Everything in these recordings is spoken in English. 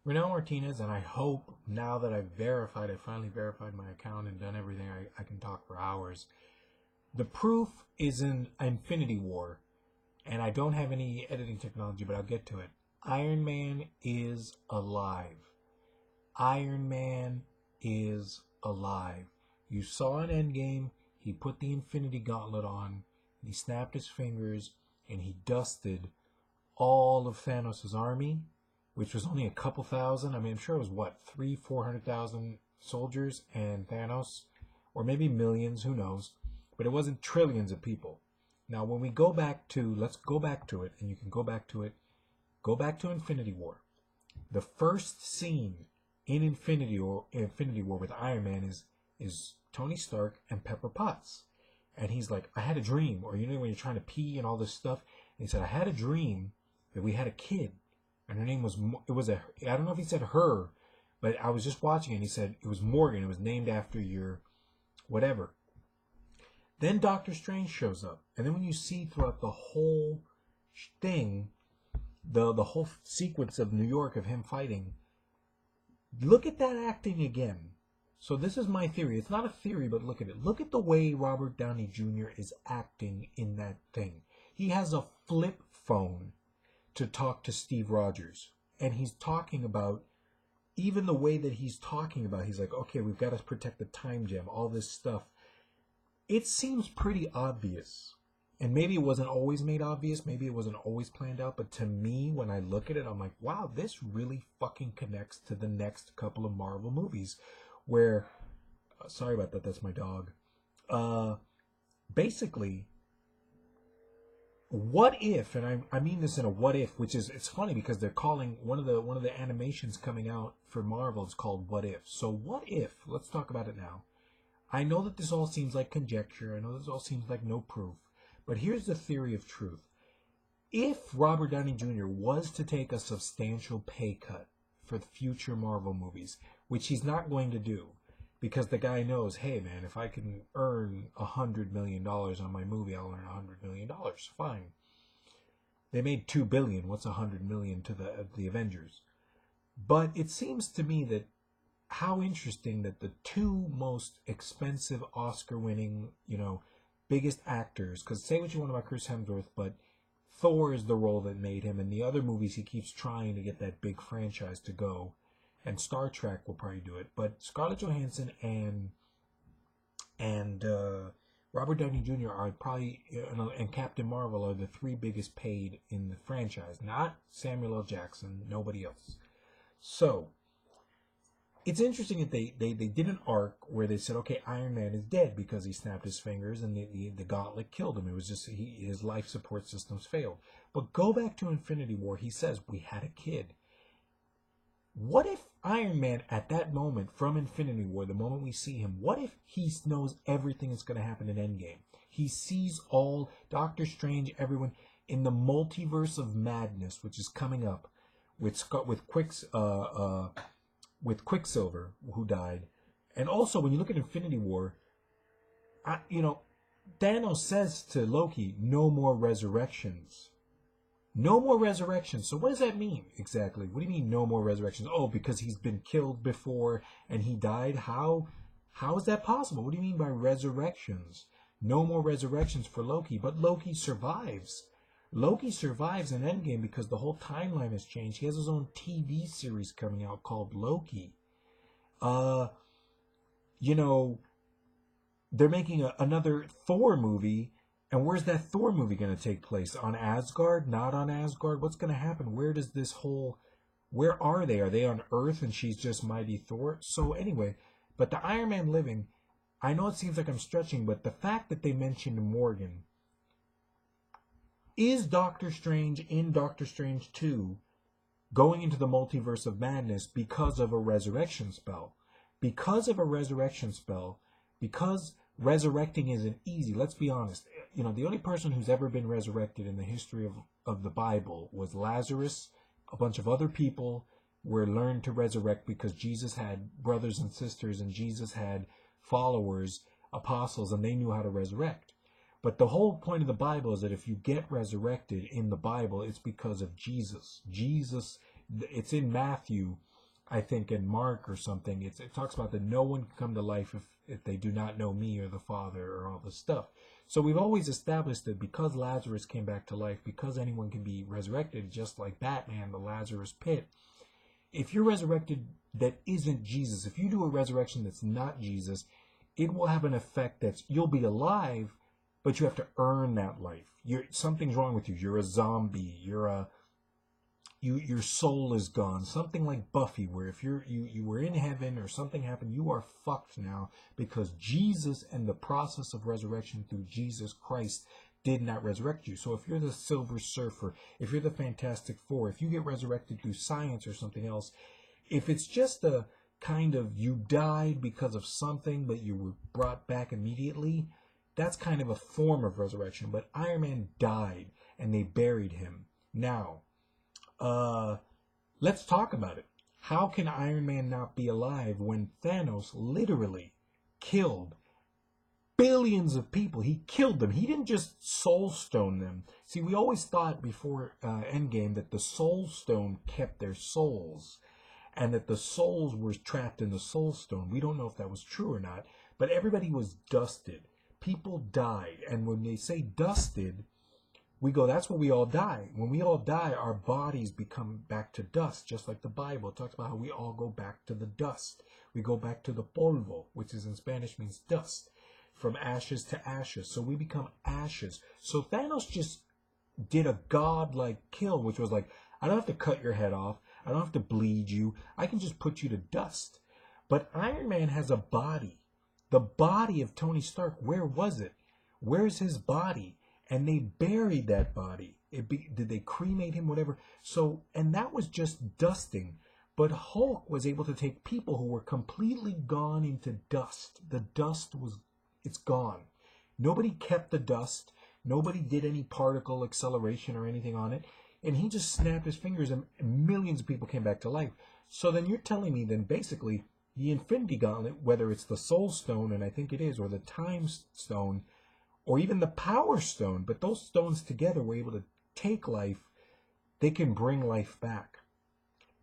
Renel Martinez, and I hope now that I finally verified my account and done everything, I can talk for hours. The proof is in Infinity War, and I don't have any editing technology, but I'll get to it. Iron Man is alive. Iron Man is alive. You saw in Endgame, he put the Infinity Gauntlet on, he snapped his fingers, and he dusted all of Thanos' army, which was only a couple thousand. I mean, I'm sure it was, 400,000 soldiers and Thanos, or maybe millions, who knows. But it wasn't trillions of people. Now, when we go back to, let's go back to it, and you can go back to it, go back to Infinity War. The first scene in Infinity War with Iron Man is Tony Stark and Pepper Potts. And he's like, I had a dream, or when you're trying to pee and all this stuff. And he said, I had a dream that we had a kid, and her name was, I don't know if he said her, but I was just watching it, and he said it was Morgan. It was named after your whatever. Then Doctor Strange shows up, and then when you see throughout the whole thing, the whole sequence of New York of him fighting, look at that acting again. So this is my theory. It's not a theory, but look at it. Look at the way Robert Downey Jr. is acting in that thing. He has a flip phone to talk to Steve Rogers. And he's talking about, even the way that he's talking about, he's like, okay, we've got to protect the time gem, all this stuff. It seems pretty obvious. And maybe it wasn't always made obvious. Maybe it wasn't always planned out. But to me, when I look at it, I'm like, wow, this really fucking connects to the next couple of Marvel movies. Where, sorry about that, that's my dog. Basically, what if, and I mean this in a what if, which is, it's funny because they're calling one of the animations coming out for Marvel is called What If. So what if, let's talk about it now. I know that this all seems like conjecture. I know this all seems like no proof. But here's the theory of truth. If Robert Downey Jr. was to take a substantial pay cut for future Marvel movies, which he's not going to do, because the guy knows, hey man, if I can earn $100 million on my movie, I'll earn $100 million. Fine. They made $2 billion. What's $100 million to the Avengers? But it seems to me that how interesting that the two most expensive Oscar-winning, biggest actors, because say what you want about Chris Hemsworth, but Thor is the role that made him, and the other movies he keeps trying to get that big franchise to go. And Star Trek will probably do it, but Scarlett Johansson and Robert Downey Jr. are probably, and Captain Marvel are the three biggest paid in the franchise. Not Samuel L. Jackson, nobody else. So it's interesting that they did an arc where they said, okay, Iron Man is dead because he snapped his fingers and the gauntlet killed him. It was just his life support systems failed. But go back to Infinity War. He says we had a kid. What if Iron Man at that moment from Infinity War, the moment we see him, what if he knows everything that's going to happen in Endgame? He sees all, Doctor Strange, everyone, in the multiverse of madness, which is coming up with Quicksilver, who died. And also, when you look at Infinity War, Thanos says to Loki, no more resurrections. No more resurrections. So what does that mean exactly? What do you mean no more resurrections? Oh, because he's been killed before and he died? How is that possible? What do you mean by resurrections? No more resurrections for Loki. But Loki survives. Loki survives in Endgame because the whole timeline has changed. He has his own TV series coming out called Loki. They're making another Thor movie. And where's that Thor movie going to take place? On Asgard? Not on Asgard? What's going to happen? Where are they? Are they on Earth and she's just Mighty Thor? So anyway, but the Iron Man living, I know it seems like I'm stretching, but the fact that they mentioned Morgan, is Doctor Strange in Doctor Strange 2 going into the multiverse of madness because of a resurrection spell? Because of a resurrection spell, because resurrecting isn't easy. Let's be honest. The only person who's ever been resurrected in the history of the Bible was Lazarus. A bunch of other people were learned to resurrect because Jesus had brothers and sisters and Jesus had followers, apostles, and they knew how to resurrect. But the whole point of the Bible is that if you get resurrected in the Bible, it's because of Jesus. Jesus, it's in Matthew I think in Mark or something, it talks about that no one can come to life if they do not know me or the Father or all this stuff. So we've always established that because Lazarus came back to life, because anyone can be resurrected, just like Batman, the Lazarus pit, if you're resurrected that isn't Jesus, if you do a resurrection that's not Jesus, it will have an effect that's, you'll be alive, but you have to earn that life. Something's wrong with you. You're a zombie. Your soul is gone. Something like Buffy, where if you were in heaven or something happened, you are fucked now because Jesus and the process of resurrection through Jesus Christ did not resurrect you. So if you're the Silver Surfer, if you're the Fantastic Four, if you get resurrected through science or something else, if it's just a kind of you died because of something but you were brought back immediately, that's kind of a form of resurrection. But Iron Man died and they buried him. Now, let's talk about it. How can Iron Man not be alive when Thanos literally killed billions of people? He killed them. He didn't just soul stone them. See, we always thought before Endgame that the soul stone kept their souls and that the souls were trapped in the soul stone. We don't know if that was true or not, but everybody was dusted. People died. And when they say dusted, we go, that's when we all die. When we all die, our bodies become back to dust, just like the Bible. It talks about how we all go back to the dust. We go back to the polvo, which is in Spanish means dust, from ashes to ashes. So we become ashes. So Thanos just did a godlike kill, which was like, I don't have to cut your head off. I don't have to bleed you. I can just put you to dust. But Iron Man has a body. The body of Tony Stark, where was it? Where's his body? And they buried that body. Did they cremate him, whatever? So, and that was just dusting. But Hulk was able to take people who were completely gone into dust. The dust it's gone. Nobody kept the dust. Nobody did any particle acceleration or anything on it. And he just snapped his fingers and millions of people came back to life. So then you're telling me then basically the Infinity Gauntlet, whether it's the Soul Stone, and I think it is, or the Time Stone, or even the Power Stone, but those stones together were able to take life. They can bring life back.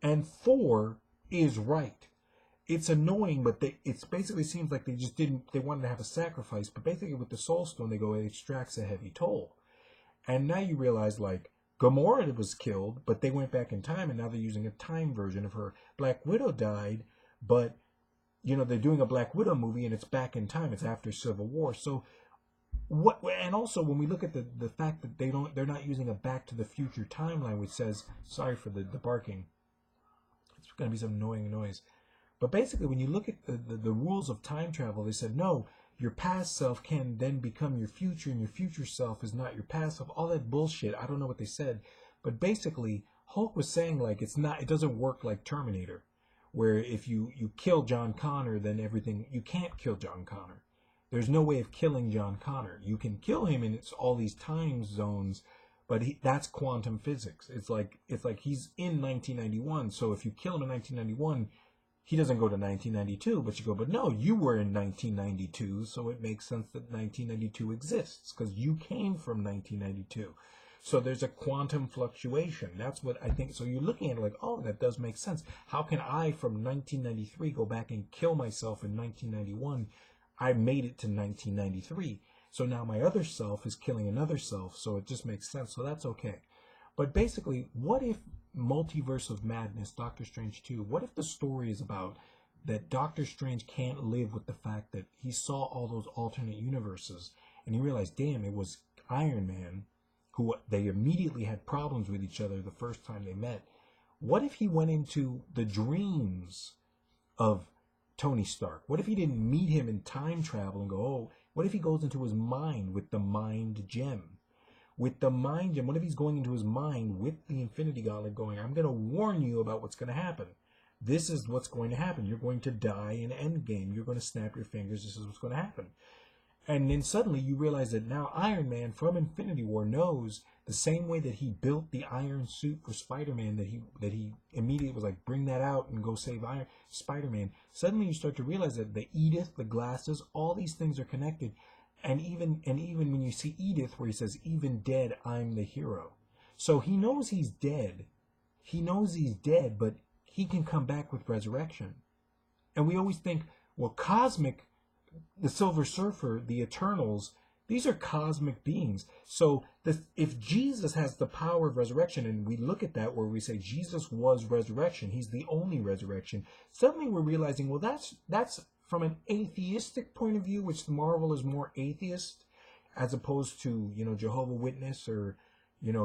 And Thor is right. It's annoying, but it basically seems like they wanted to have a sacrifice, but basically with the Soul Stone, they go, it extracts a heavy toll. And now you realize, like, Gamora was killed, but they went back in time, and now they're using a time version of her. Black Widow died, but, you know, they're doing a Black Widow movie, and it's back in time. It's after Civil War. So, and also when we look at the fact that they're not using a Back to the Future timeline, which says, sorry for the barking, it's going to be some annoying noise. But basically, when you look at the rules of time travel, they said, no, your past self can then become your future, and your future self is not your past self. All that bullshit. I don't know what they said. But basically, Hulk was saying, like, it doesn't work like Terminator, where if you kill John Connor, then everything, you can't kill John Connor. There's no way of killing John Connor. You can kill him, and it's all these time zones, but that's quantum physics. It's like he's in 1991, so if you kill him in 1991, he doesn't go to 1992, but you go, but no, you were in 1992, so it makes sense that 1992 exists, because you came from 1992. So there's a quantum fluctuation. That's what I think. So you're looking at it like, oh, that does make sense. How can I, from 1993, go back and kill myself in 1991? I made it to 1993. So now my other self is killing another self, so it just makes sense. So that's okay. But basically, what if Multiverse of Madness, Doctor Strange 2, what if the story is about that Doctor Strange can't live with the fact that he saw all those alternate universes and he realized, damn, it was Iron Man, who they immediately had problems with each other the first time they met. What if he went into the dreams of Tony Stark? What if he didn't meet him in time travel and go, oh, what if he goes into his mind with the mind gem? With the mind gem, what if he's going into his mind with the Infinity Gauntlet going, I'm going to warn you about what's going to happen. This is what's going to happen. You're going to die in Endgame. You're going to snap your fingers. This is what's going to happen. And then suddenly you realize that now Iron Man from Infinity War knows the same way that he built the iron suit for Spider-Man, that he immediately was like, bring that out and go save Spider-Man. Suddenly you start to realize that the Edith, the glasses, all these things are connected. And even when you see Edith, where he says, even dead, I'm the hero. So he knows he's dead. He knows he's dead, but he can come back with resurrection. And we always think, well, cosmic, the Silver Surfer, the Eternals, these are cosmic beings. So if Jesus has the power of resurrection, and we look at that where we say Jesus was resurrection, he's the only resurrection, suddenly we're realizing, well, that's from an atheistic point of view, which Marvel is more atheist, as opposed to, Jehovah Witness or,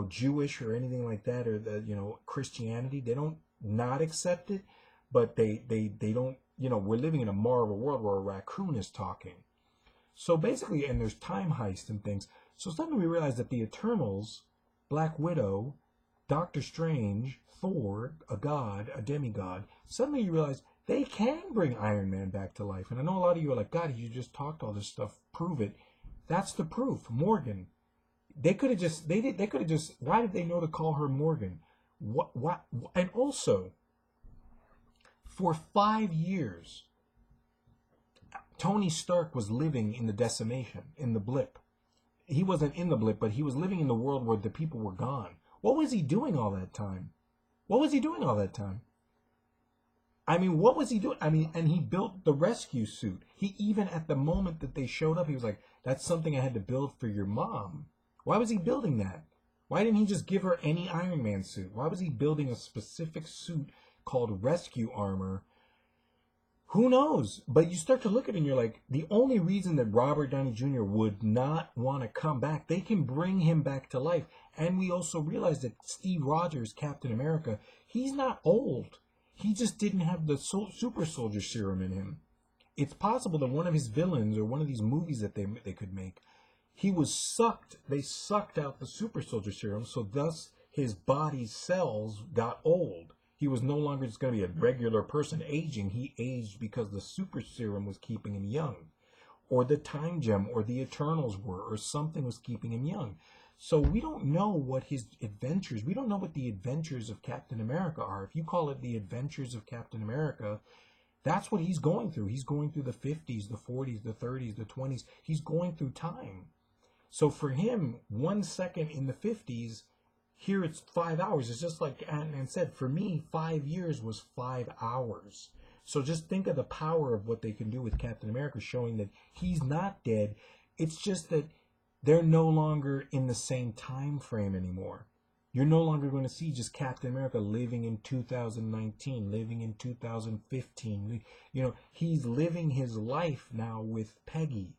Jewish or anything like that, or Christianity. They don't not accept it, but they don't, we're living in a Marvel world where a raccoon is talking. So basically, and there's time heist and things. So suddenly we realize that the Eternals, Black Widow, Doctor Strange, Thor, a god, a demigod, suddenly you realize they can bring Iron Man back to life. And I know a lot of you are like, God, you just talked all this stuff. Prove it. That's the proof. Morgan. They could have just, why did they know to call her Morgan? What? And also, for 5 years, Tony Stark was living in the decimation, in the blip. He wasn't in the blip, but he was living in the world where the people were gone. What was he doing all that time? What was he doing? And he built the rescue suit. He, even at the moment that they showed up, he was like, that's something I had to build for your mom. Why was he building that? Why didn't he just give her any Iron Man suit? Why was he building a specific suit called rescue armor? Who knows? But you start to look at it and you're like, the only reason that Robert Downey Jr. would not want to come back, they can bring him back to life. And we also realize that Steve Rogers, Captain America, he's not old. He just didn't have the super soldier serum in him. It's possible that one of his villains or one of these movies that they could make, they sucked out the super soldier serum, so thus his body's cells got old. He was no longer just going to be a regular person aging. He aged because the super serum was keeping him young. Or the time gem or the Eternals were, or something was keeping him young. So we don't know what his adventures, we don't know what the adventures of Captain America are. If you call it the adventures of Captain America, that's what he's going through. He's going through the 50s, the 40s, the 30s, the 20s. He's going through time. So for him, 1 second in the 50s, here it's 5 hours. It's just like Ant-Man said, for me, 5 years was 5 hours. So just think of the power of what they can do with Captain America, showing that he's not dead. It's just that they're no longer in the same time frame anymore. You're no longer going to see just Captain America living in 2019, living in 2015. He's living his life now with Peggy.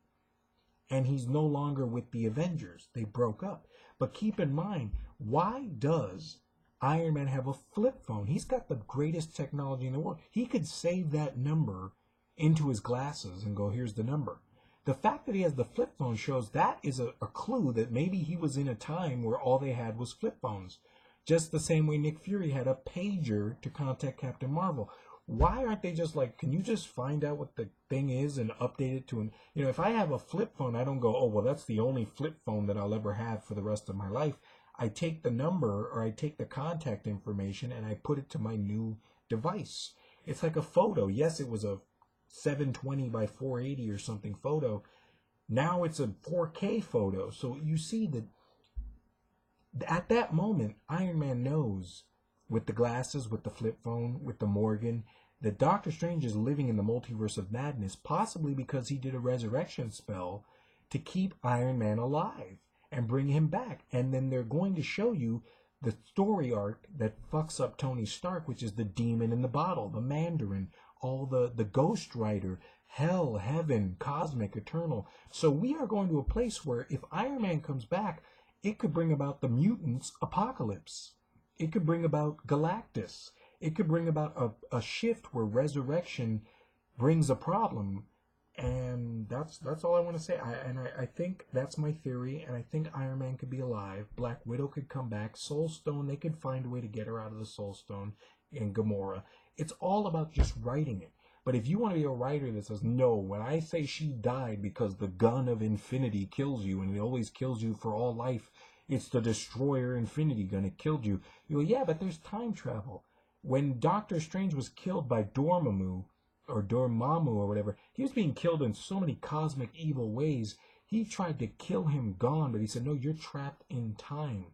And he's no longer with the Avengers. They broke up. But keep in mind, why does Iron Man have a flip phone? He's got the greatest technology in the world. He could save that number into his glasses and go, here's the number. The fact that he has the flip phone shows that is a clue that maybe he was in a time where all they had was flip phones. Just the same way Nick Fury had a pager to contact Captain Marvel. Why aren't they just like, can you just find out what the thing is and update it to an... if I have a flip phone, I don't go, oh, well, that's the only flip phone that I'll ever have for the rest of my life. I take the number or I take the contact information and I put it to my new device. It's like a photo. Yes, it was a 720 by 480 or something photo. Now it's a 4K photo. So you see that at that moment, Iron Man knows with the glasses, with the flip phone, with the Morgan, that Doctor Strange is living in the multiverse of madness, possibly because he did a resurrection spell to keep Iron Man alive and bring him back. And then they're going to show you the story arc that fucks up Tony Stark, which is the demon in the bottle, the Mandarin, all the Ghost Rider, hell, heaven, cosmic, eternal. So we are going to a place where if Iron Man comes back, it could bring about the mutants apocalypse. It could bring about Galactus. It could bring about a shift where resurrection brings a problem. And that's all I want to say. I think that's my theory. And I think Iron Man could be alive. Black Widow could come back. Soul Stone, they could find a way to get her out of the Soul Stone. And Gamora. It's all about just writing it. But if you want to be a writer that says, no, when I say she died because the gun of infinity kills you and it always kills you for all life, it's the Destroyer Infinity gun, it killed you. You go, yeah, but there's time travel. When Doctor Strange was killed by Dormammu, or Dormammu or whatever, he was being killed in so many cosmic evil ways. He tried to kill him gone, but he said, no, you're trapped in time.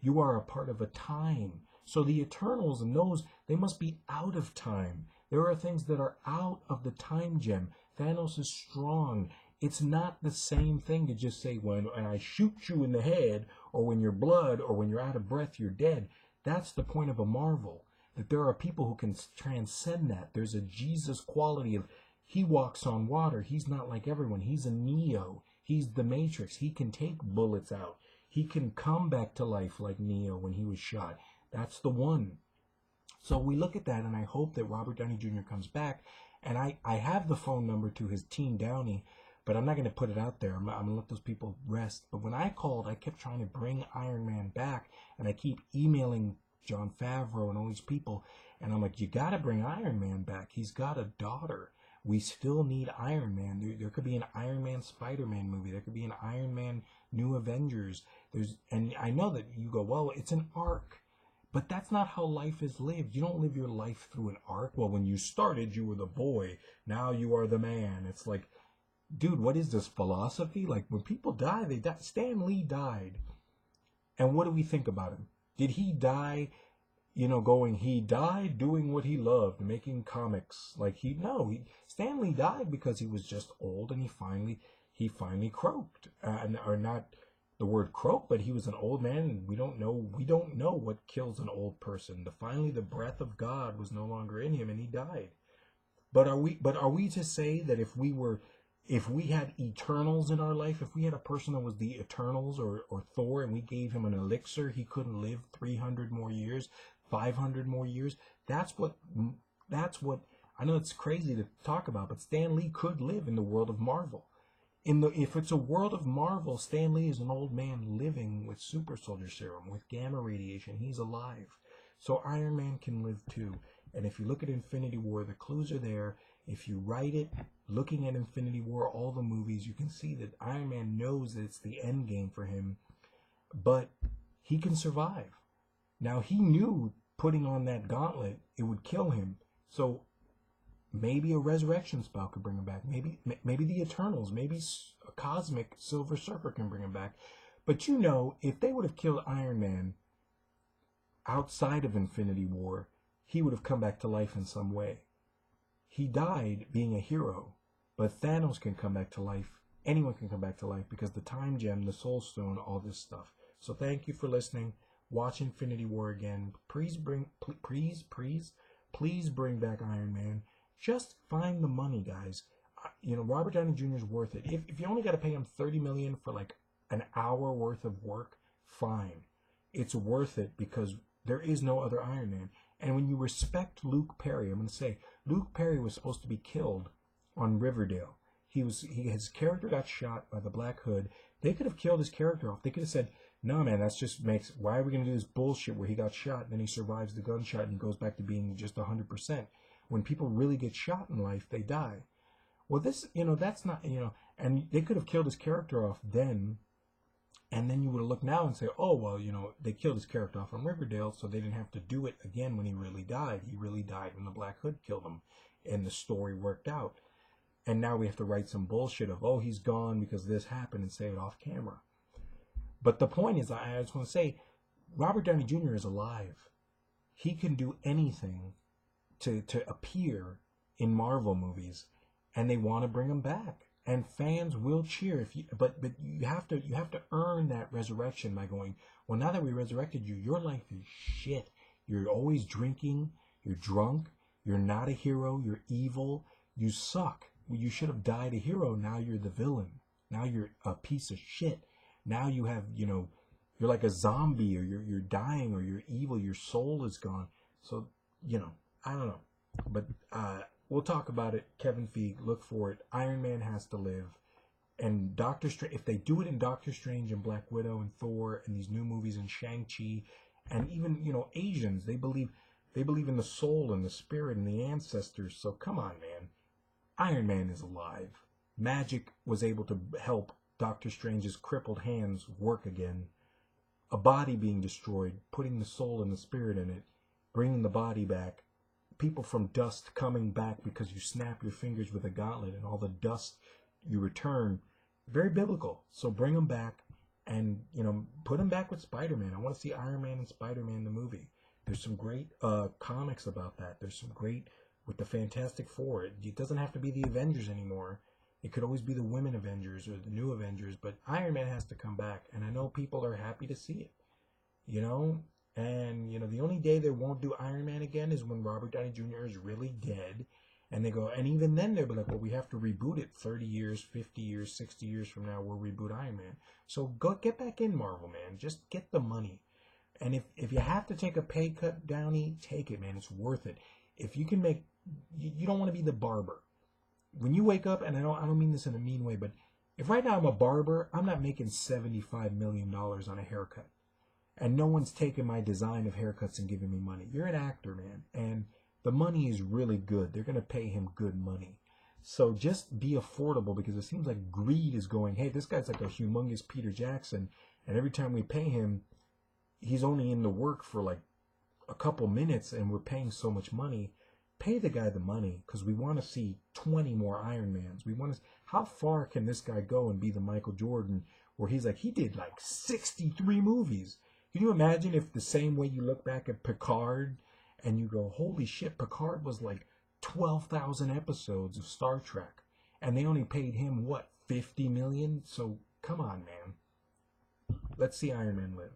You are a part of a time. So the Eternals and those, they must be out of time. There are things that are out of the time gem. Thanos is strong. It's not the same thing to just say, when I shoot you in the head, or when you're blood, or when you're out of breath, you're dead. That's the point of a Marvel. That there are people who can transcend that. There's a Jesus quality of, he walks on water. He's not like everyone. He's a Neo. He's the Matrix. He can take bullets out. He can come back to life like Neo when he was shot. That's the one. So we look at that, and I hope that Robert Downey Jr. comes back. And I have the phone number to his team, Downey, but I'm not going to put it out there. I'm going to let those people rest. But when I called, I kept trying to bring Iron Man back, and I keep emailing Jon Favreau and all these people, and I'm like, you got to bring Iron Man back. He's got a daughter. We still need Iron Man. There could be an Iron Man Spider-Man movie. There could be an Iron Man New Avengers. And I know that you go, well, it's an arc. But that's not how life is lived. You don't live your life through an arc. Well, when you started, you were the boy. Now you are the man. It's like, dude, what is this philosophy? Like, when people die, they die. Stan Lee died. And what do we think about him? Did he die, he died doing what he loved, making comics? Stan Lee died because he was just old, and he finally croaked. Or not the word croak, but he was an old man, and we don't know what kills an old person. Finally the breath of God was no longer in him, and he died. But are we to say that if we had Eternals in our life, if we had a person that was the Eternals or Thor, and we gave him an elixir, he couldn't live 300 more years, 500 more years? That's what I know it's crazy to talk about, but Stan Lee could live in the world of Marvel. If it's a world of Marvel, Stan Lee is an old man living with super soldier serum, with gamma radiation. He's alive. So Iron Man can live too. And if you look at Infinity War, the clues are there. If you write it, looking at Infinity War, all the movies, you can see that Iron Man knows that it's the end game for him, but he can survive. Now, he knew putting on that gauntlet, it would kill him. So maybe a resurrection spell could bring him back. Maybe the Eternals, maybe a cosmic Silver Surfer can bring him back. But if they would have killed Iron Man outside of Infinity War, he would have come back to life in some way. He died being a hero, but Thanos can come back to life. Anyone can come back to life because the time gem, the soul stone, all this stuff. So thank you for listening. Watch Infinity War again. Please bring back Iron Man. Just find the money, guys. Robert Downey Jr. is worth it. If you only got to pay him $30 million for like an hour worth of work, fine. It's worth it because there is no other Iron Man. And when you respect Luke Perry, I'm going to say, Luke Perry was supposed to be killed on Riverdale. His character got shot by the Black Hood. They could have killed his character off. They could have said, no, man, why are we going to do this bullshit where he got shot and then he survives the gunshot and he goes back to being just 100%. When people really get shot in life, they die. Well, that's not, and they could have killed his character off then, and then you would have looked now and say, oh, well, they killed his character off on Riverdale, so they didn't have to do it again when he really died. He really died when the Black Hood killed him, and the story worked out. And now we have to write some bullshit of, oh, he's gone because this happened, and say it off camera. But the point is, I just want to say, Robert Downey Jr. is alive. He can do anything to appear in Marvel movies, and they want to bring him back, and fans will cheer but you have to earn that resurrection by going, well, now that we resurrected you, your life is shit. You're always drinking, you're drunk, you're not a hero, you're evil, you suck. You should have died a hero. Now you're the villain. Now you're a piece of shit. Now you have, you're like a zombie, or you're dying, or you're evil, your soul is gone. So, I don't know, but we'll talk about it. Kevin Feige, look for it. Iron Man has to live, and Doctor Strange. If they do it in Doctor Strange and Black Widow and Thor and these new movies and Shang-Chi, and even Asians, they believe in the soul and the spirit and the ancestors. So come on, man. Iron Man is alive. Magic was able to help Doctor Strange's crippled hands work again. A body being destroyed, putting the soul and the spirit in it, bringing the body back. People from dust coming back because you snap your fingers with a gauntlet, and all the dust you return. Very biblical. So bring them back, and put them back with Spider-Man. I want to see Iron Man and Spider-Man the movie. There's some great comics about that. There's some great with the Fantastic Four. It doesn't have to be the Avengers anymore. It could always be the women Avengers or the new Avengers, but Iron Man has to come back, and I know people are happy to see it. You know, and you know the only day they won't do Iron Man again is when Robert Downey Jr. is really dead, and they go, and even then they'll be like, well, we have to reboot it 30 years, 50 years, 60 years from now. We'll reboot Iron Man. So go get back in Marvel, man. Just get the money. And if you have to take a pay cut, Downey, take it, man. It's worth it. If you can make, you don't want to be the barber. When you wake up, and I don't mean this in a mean way, but if right now I'm a barber, I'm not making $75 million on a haircut. And no one's taking my design of haircuts and giving me money. You're an actor, man. And the money is really good. They're going to pay him good money. So just be affordable, because it seems like greed is going, hey, this guy's like a humongous Peter Jackson. And every time we pay him, he's only in the work for like a couple minutes and we're paying so much money. Pay the guy the money, because we want to see 20 more Iron Mans. We want to, how far can this guy go and be the Michael Jordan where he's like, he did like 63 movies. Can you imagine if the same way you look back at Picard and you go, holy shit, Picard was like 12,000 episodes of Star Trek and they only paid him, what, 50 million? So come on, man. Let's see Iron Man live.